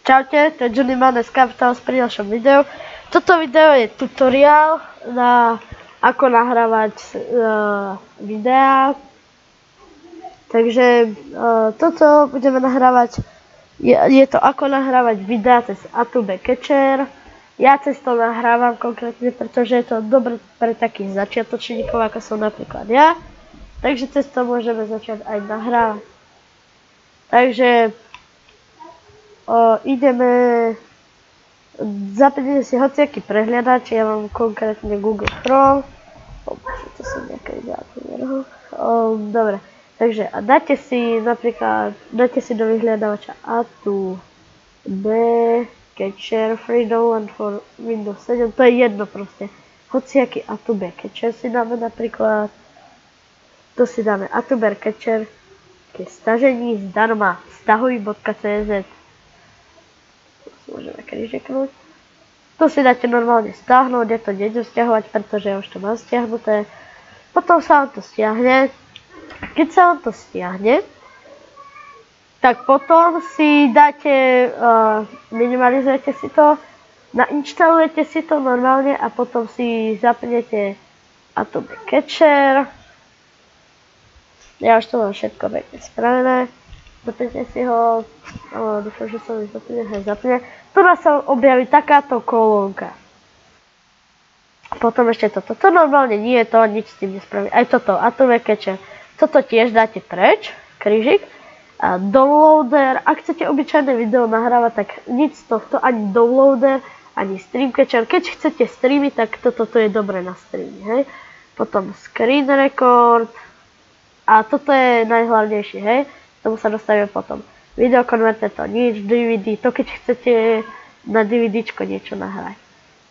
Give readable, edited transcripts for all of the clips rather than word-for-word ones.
Čaute, to je Johnny Man dneska pri ďalšom videu. Toto video je tutoriál na ako nahrávať videá. Takže toto budeme nahrávať, je to ako nahrávať videá cez Atube Catcher. Ja cez to nahrávam konkrétne, pretože je to dobré pre takých začiatočníkov, ako som napríklad ja. Takže cez to môžeme začať aj nahrávať. Takže ideme, zapnite si hociaký prehliadač, ja mám konkrétne Google Chrome. To som nejaké dobre, takže a dáte si napríklad, dáte si do vyhľadávača Atube Catcher Free Download for Windows 7, to je jedno proste. Hociaký Atube Catcher si dáme napríklad, to si dáme Atube Catcher ke stažení zdarma stahuj.cz. Môžeme krížeknúť. To si dáte normálne stiahnuť, je to nejde stiahovať, pretože ja už to mám stiahnuté. Potom sa vám to stiahne. Keď sa vám to stiahne, tak potom si dáte, minimalizujete si to, nainštalujete si to normálne a potom si zapnete Atube Catcher. Ja už to mám všetko pekne spravené. Zapnete si ho, dúfam, že sa mi zapne. Tu nás sa objaví takáto kolónka. Potom ešte toto. To normálne nie je to, nič s tým nespraví. Aj toto, Atube Catcher. Toto tiež dáte preč, krížik. A downloader, ak chcete obyčajné video nahrávať, tak nič z tohto, ani downloader, ani stream catcher. Keď chcete streamy, tak toto je dobré na streamy, hej. Potom screen record. A toto je najhlavnejšie, hej. Tomu sa dostavíme potom. Video konverter to nič, DVD, to keď chcete na DVDčko niečo nahrať.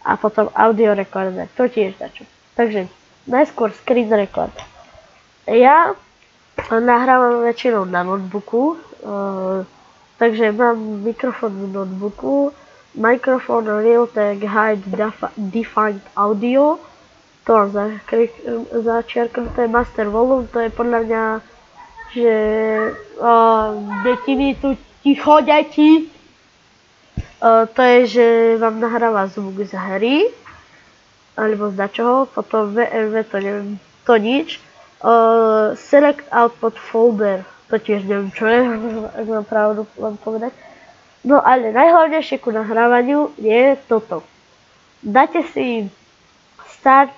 A potom audio recorder, to tiež dačo. Takže najskôr screen record. Ja nahrávam väčšinou na notebooku, takže mám mikrofón v notebooku, mikrofón Realtek High Defined Audio, to mám začiarknuté Master Volume, to je podľa mňa, že deti mi tu ticho, deti. To je, že vám nahráva zvuk z hry, alebo z dačoho, potom VMV, to neviem, to nič. Select Output Folder, to tiež neviem čo je, ak mám pravdu vám povedať. No ale najhlavnejšie ku nahrávaniu je toto. Dáte si Start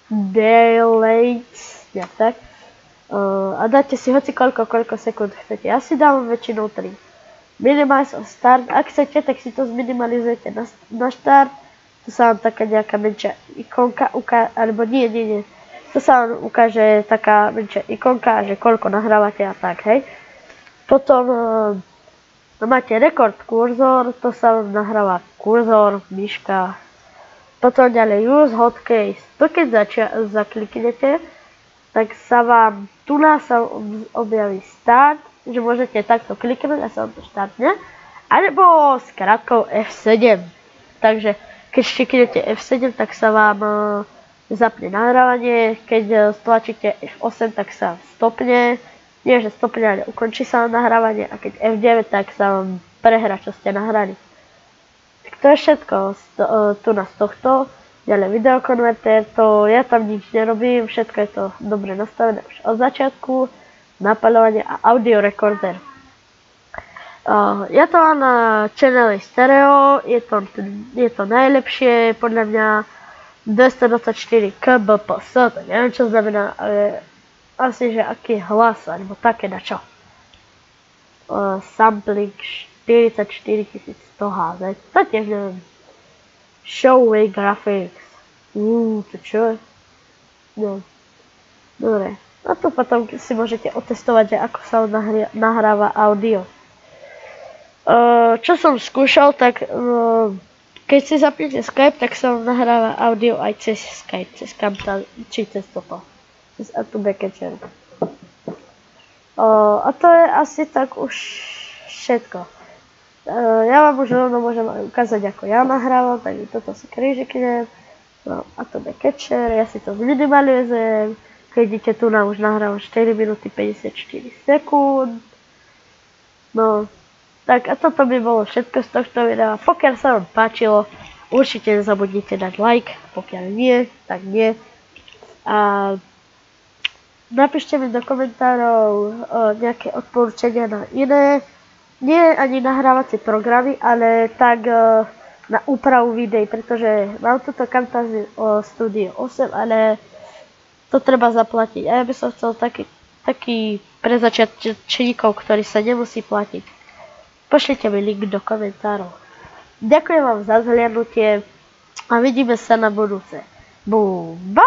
Delays, nejak tak. A dáte si hoci koľko sekúnd chcete. Ja si dávam väčšinou 3. Minimize on start. Ak chcete, tak si to zminimalizujete na štart. To sa vám taká nejaká menšia ikonka ukáže, alebo nie. To sa vám ukáže taká menšia ikonka, že koľko nahrávate a tak, hej. Potom máte record kurzor, to sa vám nahráva kurzor, myška. Potom ďalej use hotkeys. To keď zakliknete, tak sa vám, tu nás sa objaví start, že môžete takto kliknúť a sa vám to štartne. Alebo s krátkou F7. Takže keď kliknete F7, tak sa vám zapne nahrávanie. Keď stlačíte F8, tak sa stopne. Nie, že stopne, ale ukončí sa vám nahrávanie. A keď F9, tak sa vám prehrá, čo ste nahrali. Tak to je všetko tu na z tohto. Ďalej videokonverter, to ja tam nič nerobím, všetko je to dobre nastavené už od začiatku. Napaľovanie a audio recorder. Ja to mám na channeli stereo, je to najlepšie, podľa mňa 224 kbps, to neviem čo znamená, ale asi, že aký je hlas, alebo také na čo. Sampling 44100 Hz, to tiež neviem. Showway Graphics. To čo je? No. Dobre. A tu potom si môžete otestovať, že ako sa nahráva audio. Čo som skúšal, tak keď si zapnete Skype, tak sa nahráva audio aj cez Skype, cez Camtasia, či cez toto. Cez Atube Catcher. A to je asi tak už všetko. Ja vám už rovno môžem ukázať, ako ja nahrávam, takže toto si krížiknem. No, Atube Catcher, ja si to zminimalizujem. Keď vidíte, tu nám už nahrávam 4 minúty 54 sekúnd. No, Tak a toto by bolo všetko z tohto videa. Pokiaľ sa vám páčilo, určite nezabudnite dať like, pokiaľ nie, tak nie. A napíšte mi do komentárov nejaké odporúčania na iné, nie ani nahrávacie programy, ale tak na úpravu videí, pretože mám toto Camtasia Studio 8, ale to treba zaplatiť. A ja by som chcel taký pre začiatočníkov, ktorý sa nemusí platiť. Pošlite mi link do komentárov. Ďakujem vám za zhliadnutie a vidíme sa na budúce. Búbac!